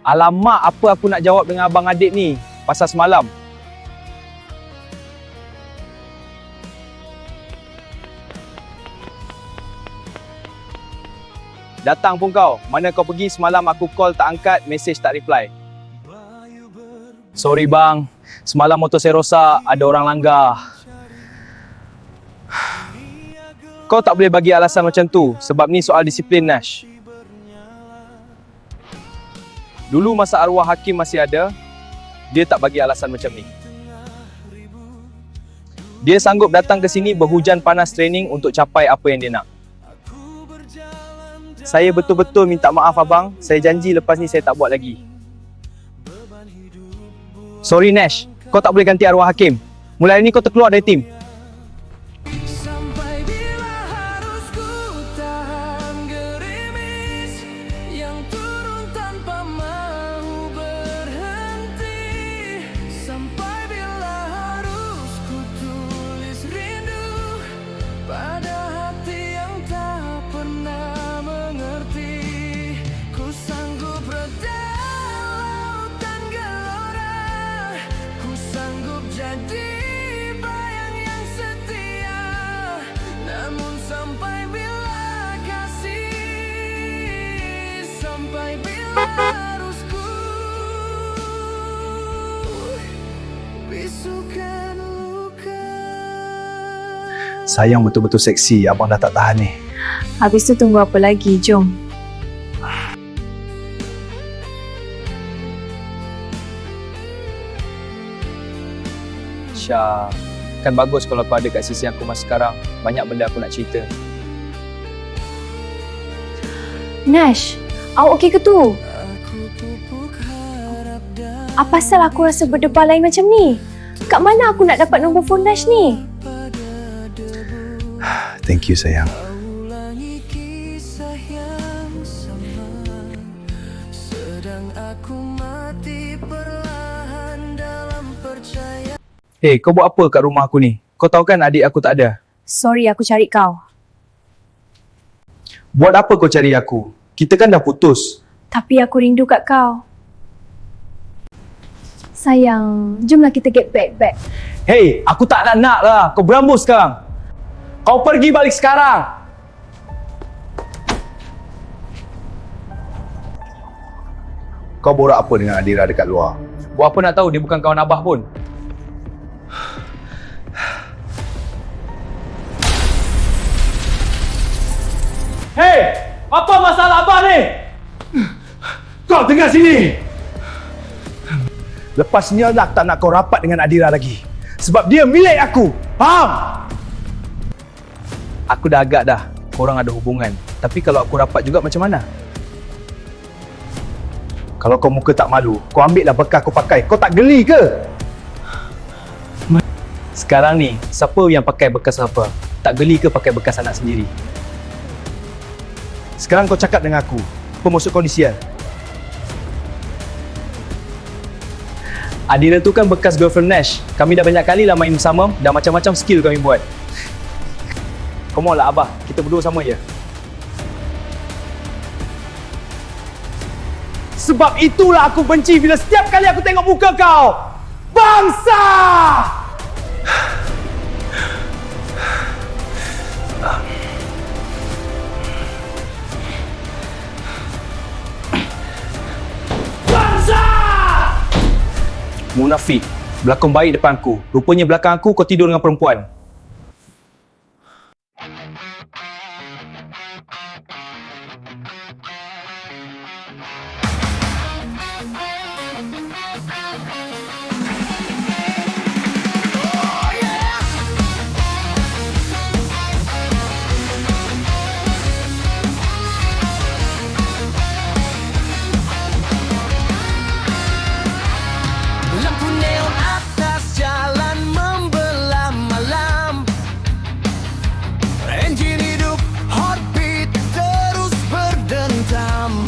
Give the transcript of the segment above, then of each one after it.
Alamak, apa aku nak jawab dengan abang adik ni pasal semalam? Datang pun kau. Mana kau pergi semalam aku call tak angkat, message tak reply. Sorry bang, semalam motor saya rosak, ada orang langgar. Kau tak boleh bagi alasan macam tu, sebab ni soal disiplin Nash. Dulu masa arwah Hakim masih ada, dia tak bagi alasan macam ni. Dia sanggup datang ke sini berhujan panas training untuk capai apa yang dia nak. Saya betul-betul minta maaf abang, saya janji lepas ni saya tak buat lagi. Sorry Nash, kau tak boleh ganti arwah Hakim. Mulai hari ni kau terkeluar dari tim. Sayang betul-betul seksi, abang dah tak tahan ni. Habis tu tunggu apa lagi, jom. Syah, kan bagus kalau kau ada kat sisi aku masa sekarang. Banyak benda aku nak cerita. Nash, awak okey ke tu? Apa pasal aku rasa berdebar lain macam ni? Kat mana aku nak dapat nombor phone Nash ni? Thank you sayang. Hey, kau buat apa kat rumah aku ni? Kau tahu kan adik aku tak ada? Sorry, aku cari kau. Buat apa kau cari aku? Kita kan dah putus. Tapi aku rindu kat kau. Sayang, jomlah kita get back. Hey, aku tak nak lah. Kau berambus sekarang. Kau pergi balik sekarang. Kau borak apa dengan Adira dekat luar? Buat apa nak tahu, dia bukan kawan abah pun. Hey, apa masalah abah ni? Kau dengar sini! Lepas ni aku tak nak kau rapat dengan Adira lagi. Sebab dia milik aku. Faham? Aku dah agak dah, korang ada hubungan. Tapi kalau aku rapat juga macam mana? Kalau kau muka tak malu, kau ambil lah bekas aku pakai. Kau tak geli ke? Sekarang ni, siapa yang pakai bekas apa? Tak geli ke pakai bekas anak sendiri? Sekarang kau cakap dengan aku. Apa maksud kau ni sial? Adira tu kan bekas girlfriend Nash. Kami dah banyak kali lah main bersama, dah macam-macam skill kami buat. Come on lah abah, kita berdua sama je. Sebab itulah aku benci bila setiap kali aku tengok muka kau. Bangsa! Bangsa! Munafik, berlakon baik depan aku. Rupanya belakang aku kau tidur dengan perempuan. Lampu neon atas jalan membelah malam. Enjin hidup, heartbeat terus berdentam.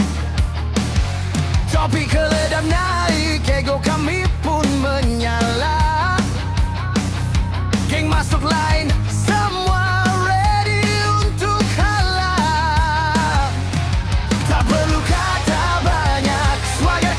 Topik keledam naik, ego kami pun menyala. Geng masuk line, semua ready untuk kalah. Tak perlu kata banyak, swagger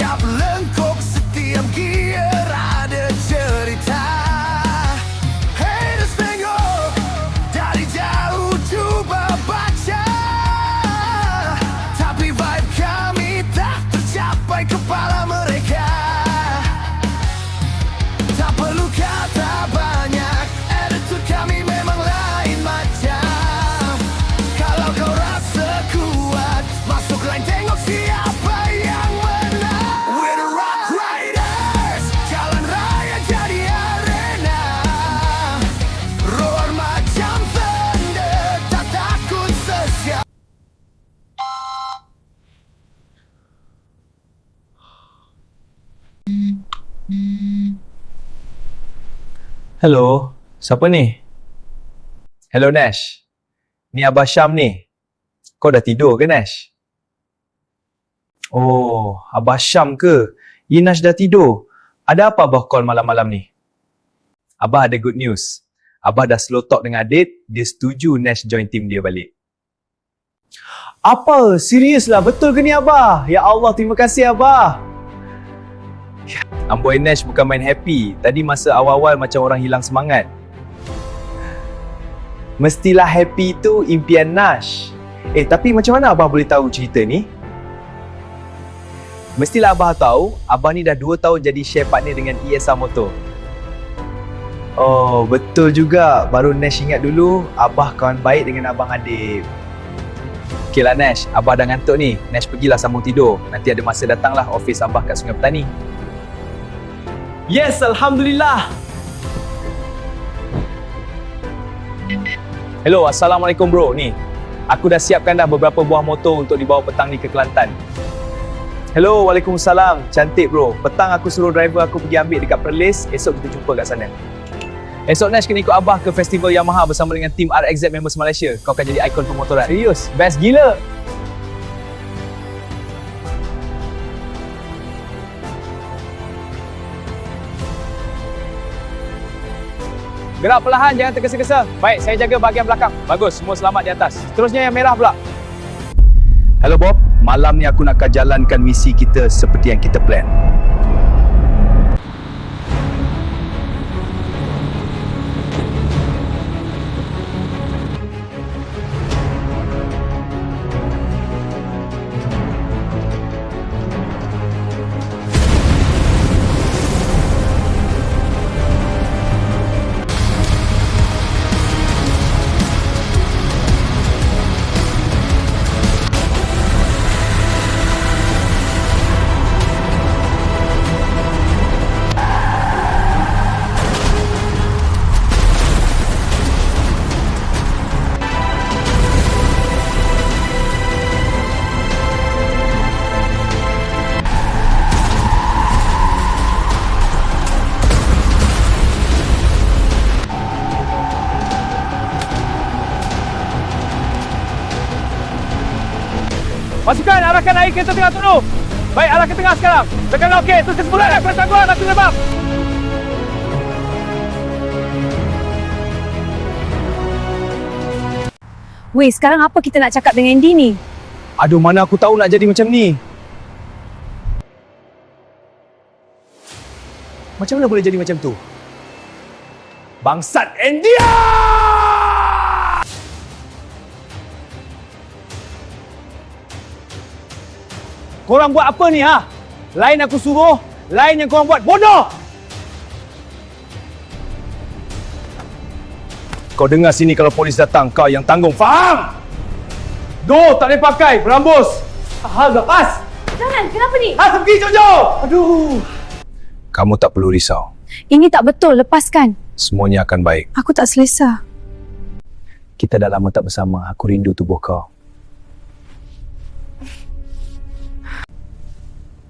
Setiap lengkuk, setiap gear ada cerita. Haters tengok dari jauh cuba baca, tapi vibe kami tak tercapai kepala mereka. Tak perlu kata banyak, attitude kami memang lain macam. Kalau kau rasa kuat, masuk line tengok siapa yang menang. We're the Rock Riders, jalan raya jadi arena. Roar macam thunder, tak takut sesiapa. Hello, siapa ni? Hello Nash. Ni Abah Syam ni. Kau dah tidur ke Nash? Oh, Abah Syam ke? Nash dah tidur. Ada apa Abah call malam-malam ni? Abah ada good news. Abah dah slow talk dengan Adit, dia setuju Nash join team dia balik. Apa? Serius lah? Betul ke ni Abah? Ya Allah, terima kasih Abah. Amboy Nash bukan main happy. Tadi masa awal-awal macam orang hilang semangat. Mestilah happy tu impian Nash. Tapi macam mana Abah boleh tahu cerita ni? Mestilah Abah tahu, Abah ni dah 2 tahun jadi share partner dengan ESR Motor. Oh, betul juga. Baru Nash ingat dulu, Abah kawan baik dengan Abang Adib. Okeylah Nash, Abah dah ngantuk ni. Nash pergilah sambung tidur. Nanti ada masa datanglah office Abah kat Sungai Petani. Yes, Alhamdulillah. Hello, Assalamualaikum bro. Ni, aku dah siapkan dah beberapa buah motor untuk dibawa petang ni ke Kelantan. Hello, Waalaikumsalam. Cantik bro. Petang aku suruh driver aku pergi ambil dekat Perlis. Esok kita jumpa kat sana. Esok Nash kena ikut Abah ke festival Yamaha bersama dengan tim RXZ members Malaysia. Kau akan jadi ikon pemotoran. Serius, best gila. Gerak perlahan, jangan tergesa-gesa. Baik, saya jaga bahagian belakang. Bagus, semua selamat di atas. Seterusnya yang merah pula. Hello Bob, malam ni aku nak jalankan misi kita seperti yang kita plan. Pasukan, arahkan air kereta tengah turun. Baik, arah ke tengah sekarang. Tekan okey, terus ke sebelah. Perintah keluar, aku lebam. Weh, sekarang apa kita nak cakap dengan Andy ni? Aduh, mana aku tahu nak jadi macam ni. Macam mana boleh jadi macam tu? Bangsat India! Korang buat apa ni ha? Lain aku suruh, lain yang korang buat. Bodoh! Kau dengar sini, kalau polis datang, kau yang tanggung. Faham? Tak boleh pakai, berambus. Lepas! Jangan, kenapa ni? Pergi jauh-jauh! Aduh! Kamu tak perlu risau. Ini tak betul, lepaskan. Semuanya akan baik. Aku tak selesa. Kita dah lama tak bersama. Aku rindu tubuh kau.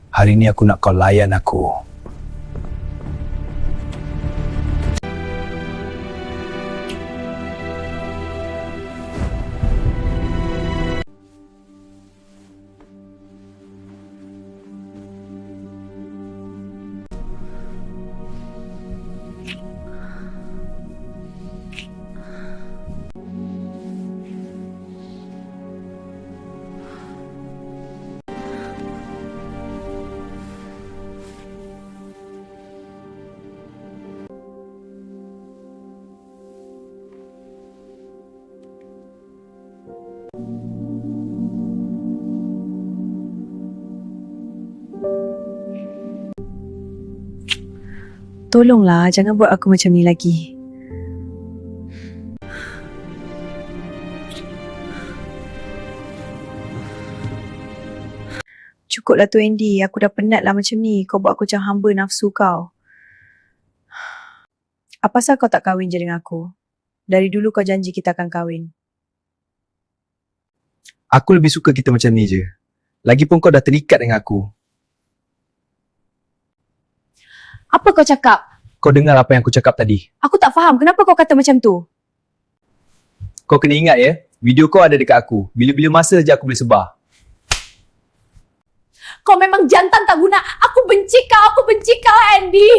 Hari ini aku nak kau layan aku. Tolonglah, jangan buat aku macam ni lagi. Cukuplah tu Andy, aku dah penat lah macam ni. Kau buat aku macam hamba nafsu kau. Apa pasal kau tak kahwin je dengan aku? Dari dulu kau janji kita akan kahwin. Aku lebih suka kita macam ni je. Lagipun kau dah terikat dengan aku. Apa kau cakap? Kau dengar apa yang aku cakap tadi? Aku tak faham kenapa kau kata macam tu. Kau kena ingat ya, video kau ada dekat aku. Bila-bila masa je aku boleh sebar. Kau memang jantan tak guna. Aku benci kau Andy.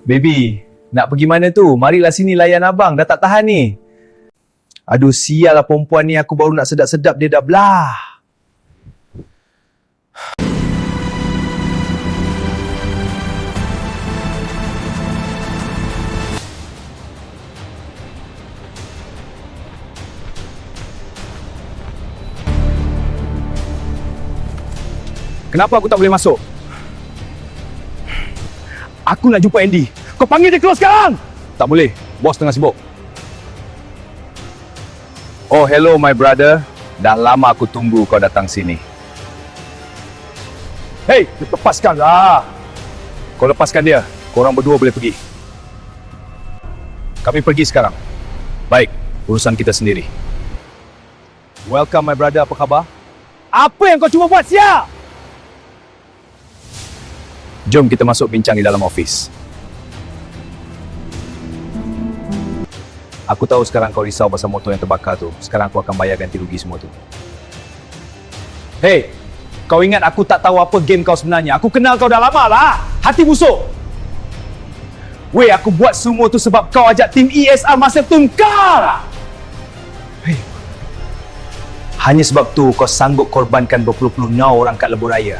Baby, nak pergi mana tu? Marilah sini layan abang, dah tak tahan ni. Aduh, sial lah perempuan ni, aku baru nak sedap-sedap dia dah belah. Kenapa aku tak boleh masuk? Aku nak jumpa Andy. Kau panggil dia keluar sekarang! Tak boleh, bos tengah sibuk. Oh, hello my brother. Dah lama aku tunggu kau datang sini. Hei, lepaskanlah! Kau lepaskan dia, korang berdua boleh pergi. Kami pergi sekarang. Baik, urusan kita sendiri. Welcome my brother, apa khabar? Apa yang kau cuba buat, siap? Jom kita masuk bincang di dalam office. Aku tahu sekarang kau risau pasal motor yang terbakar tu. Sekarang aku akan bayar ganti rugi semua tu. Hei, kau ingat aku tak tahu apa game kau sebenarnya? Aku kenal kau dah lama lah. Hati busuk. Weh, aku buat semua tu sebab kau ajak tim ESR masa tungkar. Hei, hanya sebab tu kau sanggup korbankan berpuluh-puluh nyawa orang kat lebuh raya.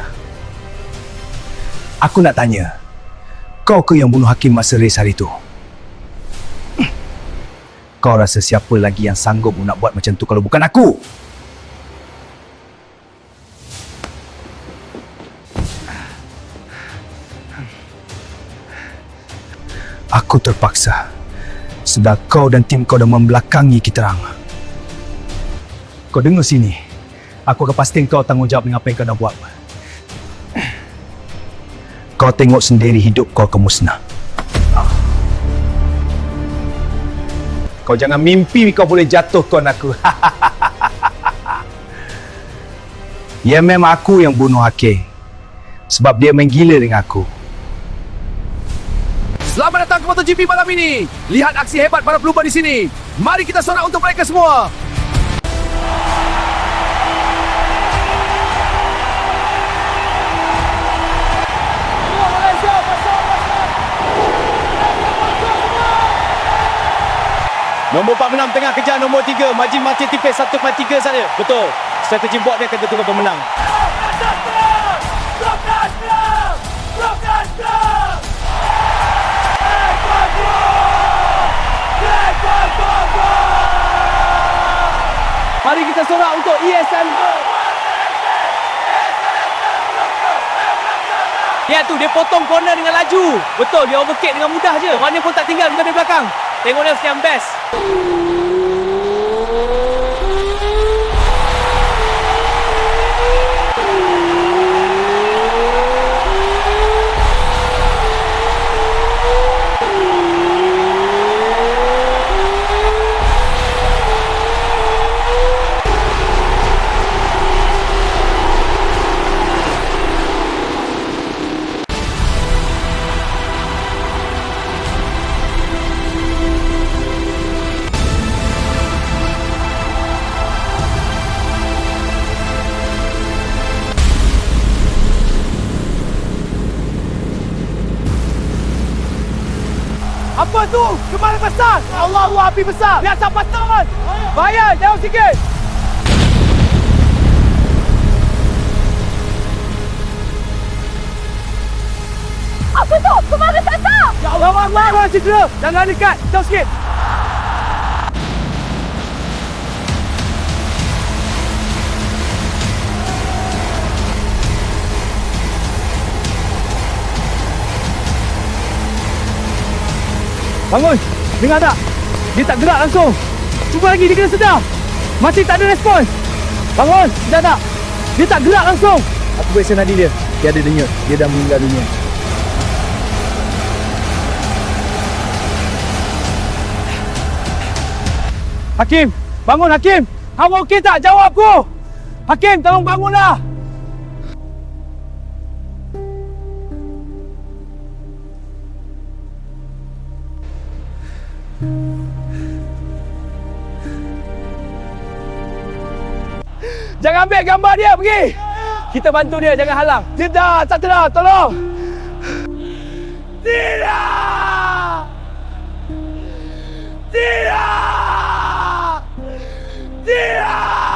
Aku nak tanya, kau ke yang bunuh Hakim masa race hari tu? Kau rasa siapa lagi yang sanggup nak buat macam tu kalau bukan aku? Aku terpaksa. Sedar kau dan tim kau dah membelakangi kita orang. Kau dengar sini. Aku akan pastiin kau tanggungjawab dengan apa yang kau dah buat. Kau tengok sendiri hidup kau akan musnah. Kau jangan mimpi kau boleh jatuhkan aku. Ya, memang aku yang bunuh Hakim. Sebab dia main gila dengan aku. Selamat datang ke MotoGP malam ini. Lihat aksi hebat para pelumba di sini. Mari kita sorak untuk mereka semua. Nombor 46 tengah kejar nombor 3. Margin masih tipis 1.3 saja. Betul. Strategi bot dia akan tentukan pemenang. Mari kita sorak untuk ESM. Ya tu, dia potong corner dengan laju. Betul, dia overcake dengan mudah je. Mana pun tak tinggal bukan di belakang. Tengok dia yang best. Apa tu? Kembali besar! Allahu api besar! Lihat sampai tangan! Bahaya! Jauh sikit! Apa tu? Kemana sasar? Ya Allah, Allah cedera! Jangan dekat! Jauh sikit! Bangun! Dengar tak? Dia tak gerak langsung. Cuba lagi, dia kena sedar. Masih tak ada respon. Bangun! Sedar tak? Dia tak gerak langsung. Aku periksa nadi dia. Dia ada denyut. Dia dah meninggal dunia. Hakim! Bangun Hakim! Awak okey tak? Jawab aku! Hakim, tolong bangunlah! Jangan ambil gambar dia, pergi. Kita bantu dia, jangan halang. Tidak, tak tidak, tolong. Tidak! Tidak! Tidak!